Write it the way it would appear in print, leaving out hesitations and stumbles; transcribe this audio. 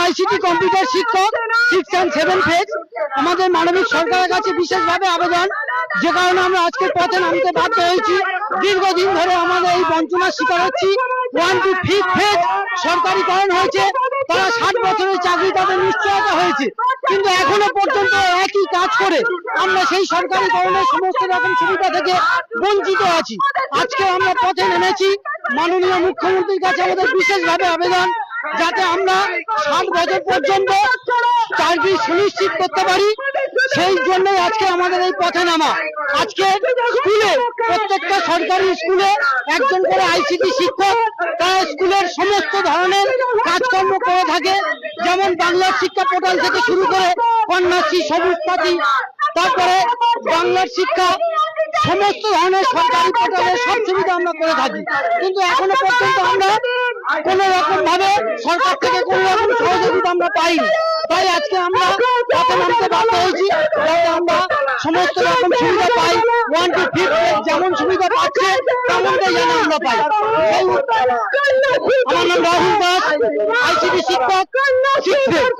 ICT computer শিক্ষক 6 and 7 phase আমাদের মানবিক সরকারের কাছে বিশেষভাবে আবেদন, যে কারণে আমরা আজকে পথে নামতে বাধ্য হয়েছি। দীর্ঘদিন ধরে আমাদের এই বঞ্চনার শিকার হচ্ছি। 1 to 5 ফেজ সরকারিকরণ হয়েছে, তারা 60 বছরের চাকরি তাদের নিশ্চয়তা হয়েছে, কিন্তু এখনো পর্যন্ত একই কাজ করে আমরা সেই সরকারিকরণের সমস্ত রকম সুবিধা থেকে বঞ্চিত আছি। আজকে আমরা পথে নেমেছি, মাননীয় মুখ্যমন্ত্রীর কাছে আমাদের বিশেষভাবে আবেদন, যাতে আমরা 60 বছর পর্যন্ত চাকরি সুনিশ্চিত করতে পারি। সেই জন্যই আজকে আমাদের এই পথে নামা। আজকে স্কুলে, প্রত্যেকটা সরকারি স্কুলে একজন করে আইসিটি শিক্ষক, তারা স্কুলের সমস্ত ধরনের কাজকর্ম করে থাকে, যেমন বাংলার শিক্ষা পোর্টাল থেকে শুরু করে কন্যাশ্রী, সবুজ সাথী, তারপরে বাংলার শিক্ষা, সমস্ত ধরনের সরকারি পোর্টালের সব সুবিধা আমরা করে থাকি, কিন্তু এখনো পর্যন্ত আমরা কোন রকম ভাবে সরকার থেকে কোন রকম সহযোগিতা আমরা পাইনি। তাই আজকে আমরা পথে নামতে বাধ্য হয়েছি, যাতে আমরা সমস্ত রকম সুবিধা পাই। 1 to 5 যেমন সুবিধা পাচ্ছে তেমনটাই যেন আমরা পাই। আমার নাম রাহুল দাস, আইসিটি শিক্ষক 6 ফেজ।